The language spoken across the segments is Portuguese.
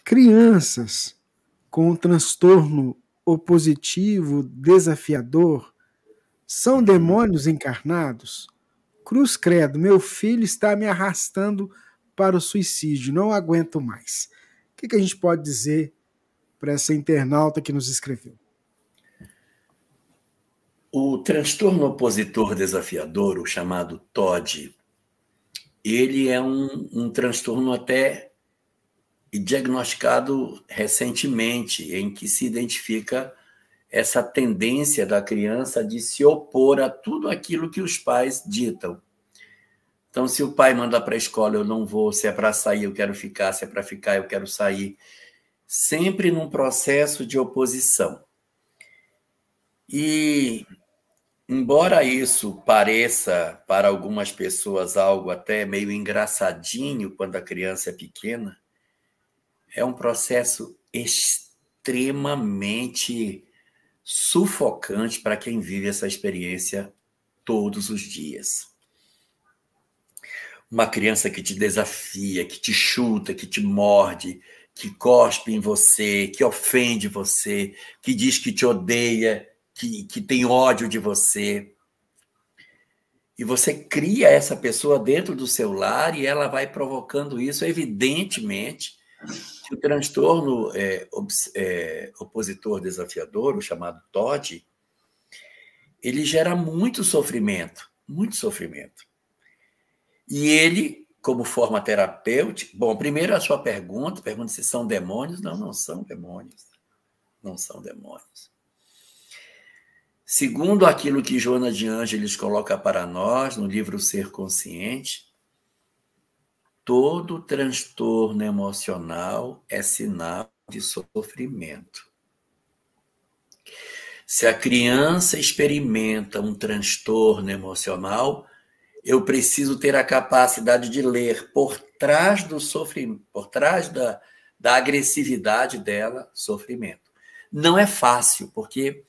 Crianças com um transtorno opositivo desafiador são demônios encarnados? Cruz credo, meu filho está me arrastando para o suicídio, não aguento mais. O que a gente pode dizer para essa internauta que nos escreveu? O transtorno opositor desafiador, o chamado TOD, ele é um transtorno até diagnosticado recentemente, em que se identifica essa tendência da criança de se opor a tudo aquilo que os pais ditam. Então, se o pai manda para a escola, eu não vou, se é para sair, eu quero ficar, se é para ficar, eu quero sair. Sempre num processo de oposição. E, embora isso pareça para algumas pessoas algo até meio engraçadinho quando a criança é pequena, é um processo extremamente sufocante para quem vive essa experiência todos os dias. Uma criança que te desafia, que te chuta, que te morde, que cospe em você, que ofende você, que diz que te odeia, que tem ódio de você. E você cria essa pessoa dentro do seu lar e ela vai provocando isso, evidentemente, que o transtorno opositor desafiador, o chamado TOD, ele gera muito sofrimento, muito sofrimento. E ele, como forma terapêutica... Bom, primeiro a sua pergunta se são demônios. Não, não são demônios. Não são demônios. Segundo aquilo que Joana de Ângeles coloca para nós no livro Ser Consciente, todo transtorno emocional é sinal de sofrimento. Se a criança experimenta um transtorno emocional, eu preciso ter a capacidade de ler por trás do sofrimento, por trás da agressividade dela, sofrimento. Não é fácil, porque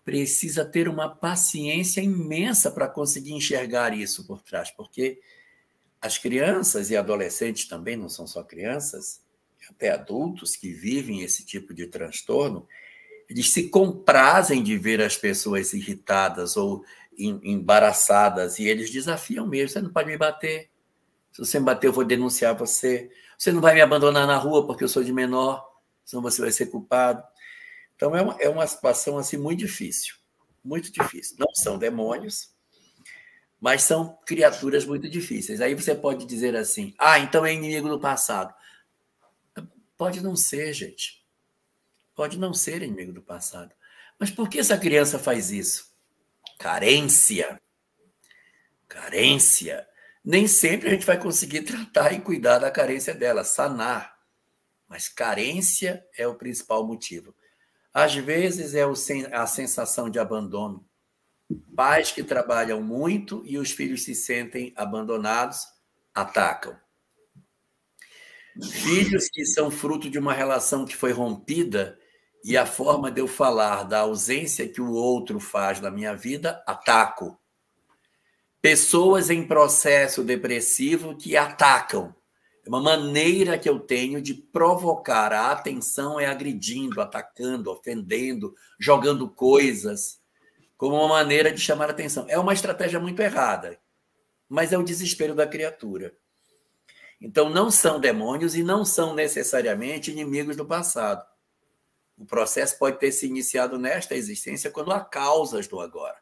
precisa ter uma paciência imensa para conseguir enxergar isso por trás, porque as crianças e adolescentes também, não são só crianças, até adultos que vivem esse tipo de transtorno, eles se comprazem de ver as pessoas irritadas ou embaraçadas, e eles desafiam mesmo. Você não pode me bater. Se você me bater, eu vou denunciar você. Você não vai me abandonar na rua porque eu sou de menor, senão você vai ser culpado. Então, é uma situação assim, muito difícil. Muito difícil. Não são demônios, mas são criaturas muito difíceis. Aí você pode dizer assim, então é inimigo do passado. Pode não ser, gente. Pode não ser inimigo do passado. Mas por que essa criança faz isso? Carência. Carência. Nem sempre a gente vai conseguir tratar e cuidar da carência dela, sanar. Mas carência é o principal motivo. Às vezes é a sensação de abandono. Pais que trabalham muito e os filhos se sentem abandonados, atacam. Filhos que são fruto de uma relação que foi rompida e a forma de eu falar da ausência que o outro faz na minha vida, ataco. Pessoas em processo depressivo que atacam. É uma maneira que eu tenho de provocar a atenção é agredindo, atacando, ofendendo, jogando coisas, como uma maneira de chamar a atenção. É uma estratégia muito errada, mas é o desespero da criatura. Então, não são demônios e não são necessariamente inimigos do passado. O processo pode ter se iniciado nesta existência quando há causas do agora.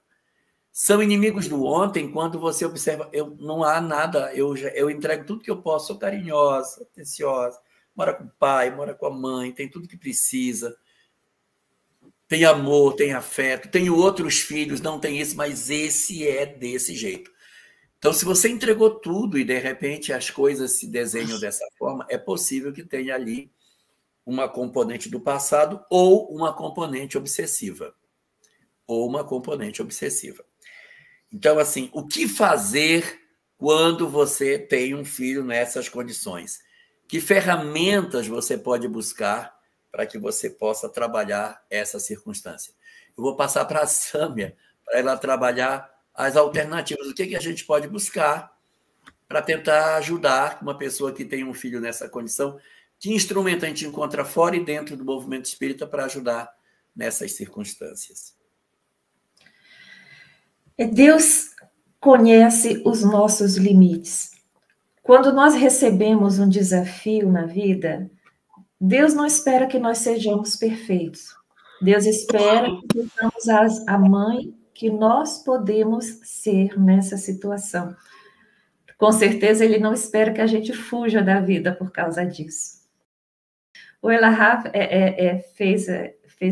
São inimigos do ontem quando você observa, não há nada, eu entrego tudo que eu posso, sou carinhosa, atenciosa, mora com o pai, mora com a mãe, tem tudo que precisa, tem amor, tem afeto, tenho outros filhos, não tem isso, mas esse é desse jeito. Então, se você entregou tudo e, de repente, as coisas se desenham dessa forma, é possível que tenha ali uma componente do passado ou uma componente obsessiva. Então, assim, o que fazer quando você tem um filho nessas condições? Que ferramentas você pode buscar para que você possa trabalhar essa circunstância? Eu vou passar para a Sâmia, para ela trabalhar as alternativas. O que a gente pode buscar para tentar ajudar uma pessoa que tem um filho nessa condição, Que instrumento a gente encontra fora e dentro do movimento espírita para ajudar nessas circunstâncias? Deus conhece os nossos limites. Quando nós recebemos um desafio na vida, Deus não espera que nós sejamos perfeitos. Deus espera que sejamos a mãe que nós podemos ser nessa situação. Com certeza, Ele não espera que a gente fuja da vida por causa disso. O Elahá fez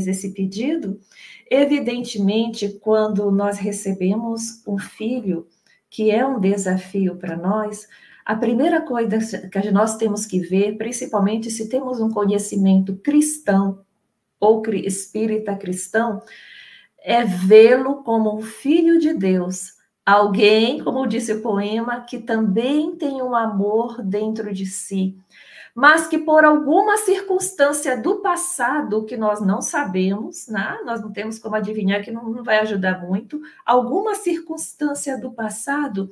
esse pedido. Evidentemente, quando nós recebemos um filho, que é um desafio para nós, a primeira coisa que nós temos que ver, principalmente se temos um conhecimento cristão ou espírita cristão, é vê-lo como um filho de Deus, alguém, como disse o poema, que também tem um amor dentro de si, mas que por alguma circunstância do passado, que nós não sabemos, né? Nós não temos como adivinhar, que não vai ajudar muito, alguma circunstância do passado,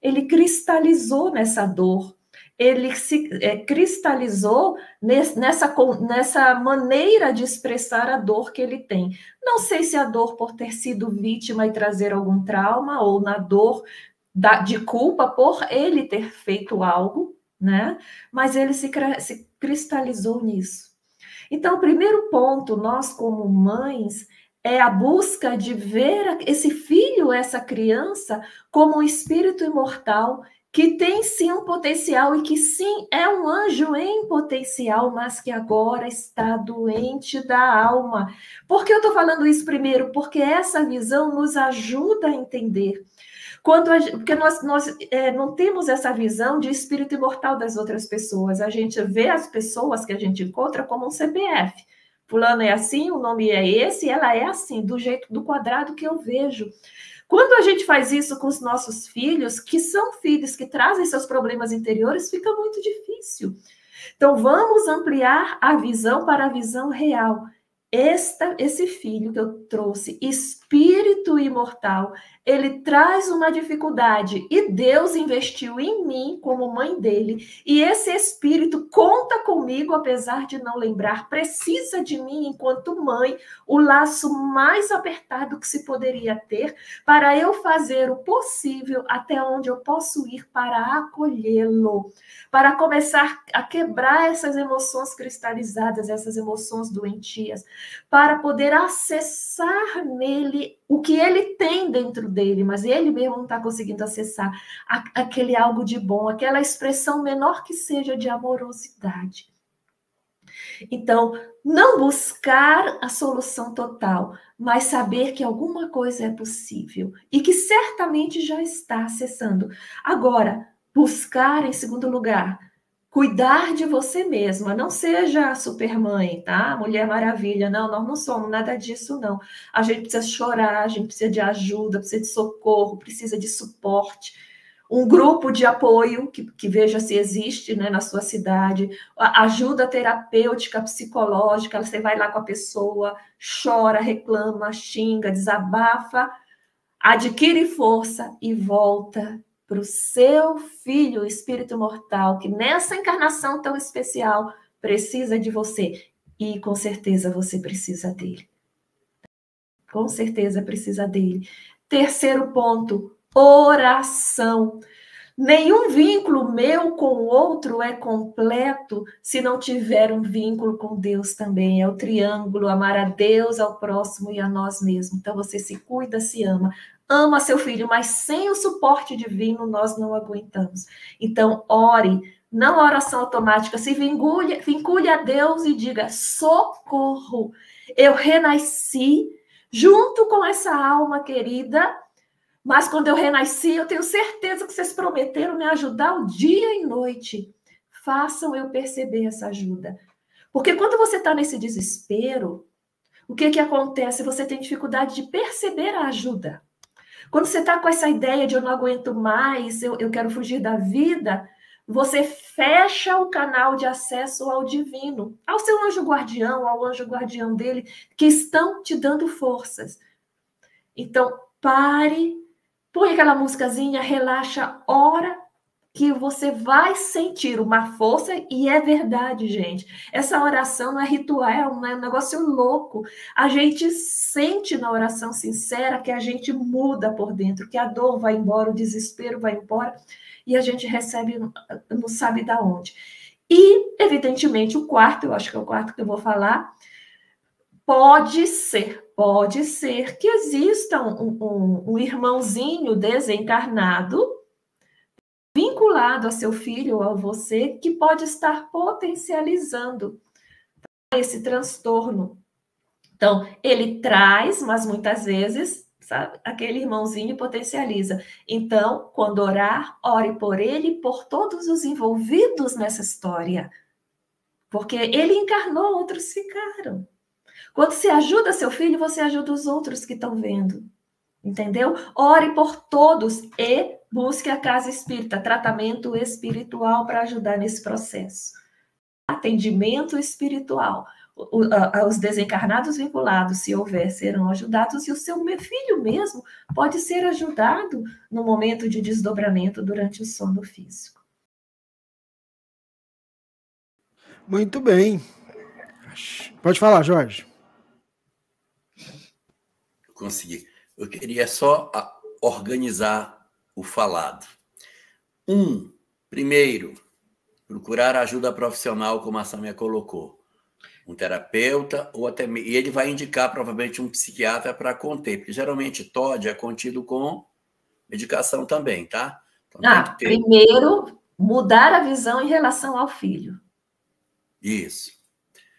ele cristalizou nessa dor, ele se cristalizou nessa maneira de expressar a dor que ele tem. Não sei se a dor por ter sido vítima e trazer algum trauma, ou na dor de culpa por ele ter feito algo, né? Mas ele se cristalizou nisso. Então, o primeiro ponto, nós como mães, é a busca de ver esse filho, essa criança, como um espírito imortal, que tem sim um potencial e que sim é um anjo em potencial, mas que agora está doente da alma. Por que eu estou falando isso primeiro? Porque essa visão nos ajuda a entender. Porque nós não temos essa visão de espírito imortal das outras pessoas. A gente vê as pessoas que a gente encontra como um CPF. Fulano é assim, o nome é esse, ela é assim, do jeito do quadrado que eu vejo. Quando a gente faz isso com os nossos filhos, que são filhos que trazem seus problemas interiores, fica muito difícil. Então, vamos ampliar a visão para a visão real. Esse filho que eu trouxe, espírito imortal, ele traz uma dificuldade e Deus investiu em mim como mãe dele, e esse espírito conta comigo, apesar de não lembrar, precisa de mim enquanto mãe, o laço mais apertado que se poderia ter, para eu fazer o possível até onde eu posso ir para acolhê-lo, para começar a quebrar essas emoções cristalizadas, essas emoções doentias, para poder acessar nele o que ele tem dentro dele, mas ele mesmo não está conseguindo acessar aquele algo de bom, aquela expressão menor que seja de amorosidade. Então, não buscar a solução total, mas saber que alguma coisa é possível e que certamente já está acessando. Agora, buscar, em segundo lugar, cuidar de você mesma. Não seja a supermãe, tá? Mulher Maravilha. Não, nós não somos nada disso, não. A gente precisa chorar, a gente precisa de ajuda, precisa de socorro, precisa de suporte. Um grupo de apoio, que veja se existe, né, na sua cidade, ajuda terapêutica, psicológica, você vai lá com a pessoa, chora, reclama, xinga, desabafa, adquire força e volta para o seu filho, o espírito mortal, que nessa encarnação tão especial precisa de você. E com certeza você precisa dele. Com certeza precisa dele. Terceiro ponto, oração. Nenhum vínculo meu com o outro é completo se não tiver um vínculo com Deus também. É o triângulo, amar a Deus, ao próximo e a nós mesmos. Então você se cuida, se ama. Ama seu filho, mas sem o suporte divino nós não aguentamos. Então ore, não a oração automática. Se vincule a Deus e diga: socorro, eu renasci junto com essa alma querida. Mas quando eu renasci, eu tenho certeza que vocês prometeram me ajudar o dia e noite. Façam eu perceber essa ajuda. Porque quando você está nesse desespero, o que acontece? Você tem dificuldade de perceber a ajuda. Quando você está com essa ideia de eu não aguento mais, eu quero fugir da vida, você fecha o canal de acesso ao divino, ao seu anjo guardião, ao anjo guardião dele, que estão te dando forças. Então, pare. Põe aquela musicazinha, relaxa, ora que você vai sentir uma força, e é verdade, gente. Essa oração não é ritual, não é um negócio louco. A gente sente na oração sincera que a gente muda por dentro, que a dor vai embora, o desespero vai embora, e a gente recebe, não sabe de onde. E, evidentemente, o quarto, eu acho que é o quarto que eu vou falar, pode ser que exista um irmãozinho desencarnado vinculado a seu filho ou a você, que pode estar potencializando esse transtorno. Então, ele traz, mas muitas vezes, sabe, aquele irmãozinho potencializa. Então, quando orar, ore por ele e por todos os envolvidos nessa história. Porque ele encarnou, outros ficaram. Quando você ajuda seu filho, você ajuda os outros que estão vendo. Entendeu? Ore por todos e busque a casa espírita, tratamento espiritual para ajudar nesse processo. Atendimento espiritual. Os desencarnados vinculados, se houver, serão ajudados, e o seu filho mesmo pode ser ajudado no momento de desdobramento durante o sono físico. Muito bem. Pode falar, Jorge. Consegui. Eu queria só organizar o falado. Primeiro, procurar ajuda profissional, como a Sâmia colocou. Um terapeuta, ou até e ele vai indicar provavelmente um psiquiatra para conter, porque geralmente TOD é contido com medicação também, tá? Então, primeiro, mudar a visão em relação ao filho. Isso.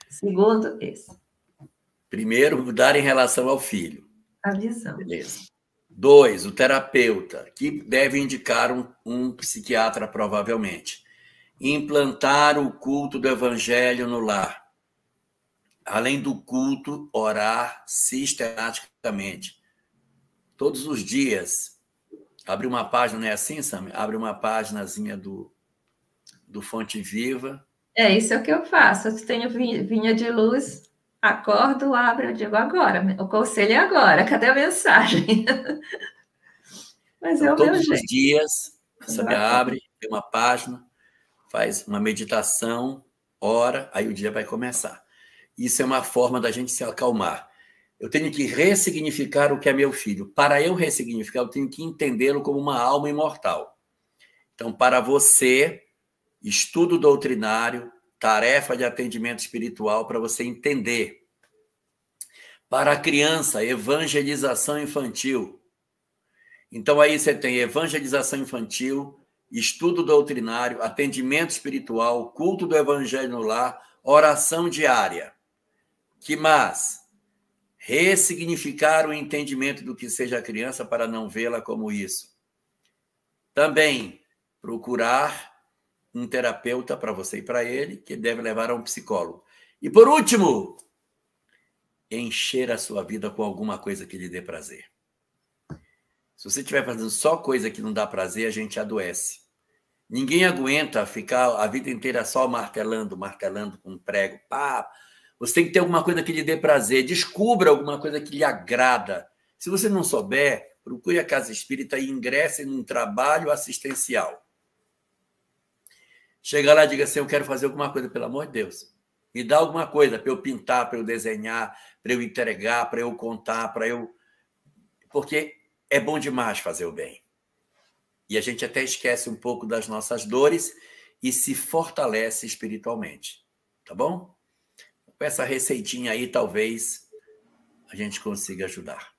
Segundo, esse. Primeiro, mudar em relação ao filho. A visão. Beleza. 2, o terapeuta, que deve indicar um psiquiatra, provavelmente. Implantar o culto do evangelho no lar. Além do culto, orar sistematicamente. Todos os dias. Abre uma página, não é assim, Sam? Abre uma páginazinha do Fonte Viva. Isso é o que eu faço. Eu tenho vinha de luz, acordo, abro, eu digo agora. O conselho é agora. Cadê a mensagem? Mas então, todos os dias, você abre, tem uma página, faz uma meditação, ora, aí o dia vai começar. Isso é uma forma da gente se acalmar. Eu tenho que ressignificar o que é meu filho. Para eu ressignificar, eu tenho que entendê-lo como uma alma imortal. Então, para você, estudo doutrinário, tarefa de atendimento espiritual, para você entender. Para a criança, evangelização infantil. Então, aí você tem evangelização infantil, estudo doutrinário, atendimento espiritual, culto do evangelho no lar, oração diária. Que mais? Ressignificar o entendimento do que seja a criança para não vê-la como isso. Também procurar um terapeuta para você e para ele, que deve levar a um psicólogo. E, por último, encher a sua vida com alguma coisa que lhe dê prazer. Se você estiver fazendo só coisa que não dá prazer, a gente adoece. Ninguém aguenta ficar a vida inteira só martelando com um prego. Pá! Você tem que ter alguma coisa que lhe dê prazer. Descubra alguma coisa que lhe agrada. Se você não souber, procure a casa espírita e ingresse num trabalho assistencial. Chega lá e diga assim, eu quero fazer alguma coisa, pelo amor de Deus. Me dá alguma coisa para eu pintar, para eu desenhar, para eu entregar, para eu contar, para eu... Porque é bom demais fazer o bem. E a gente até esquece um pouco das nossas dores e se fortalece espiritualmente. Tá bom? Com essa receitinha aí, talvez a gente consiga ajudar.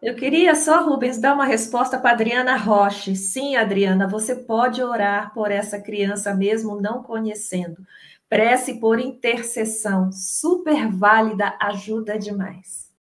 Eu queria só, Rubens, dar uma resposta para a Adriana Roche. Sim, Adriana, você pode orar por essa criança mesmo não conhecendo. Prece por intercessão. Super válida, ajuda demais.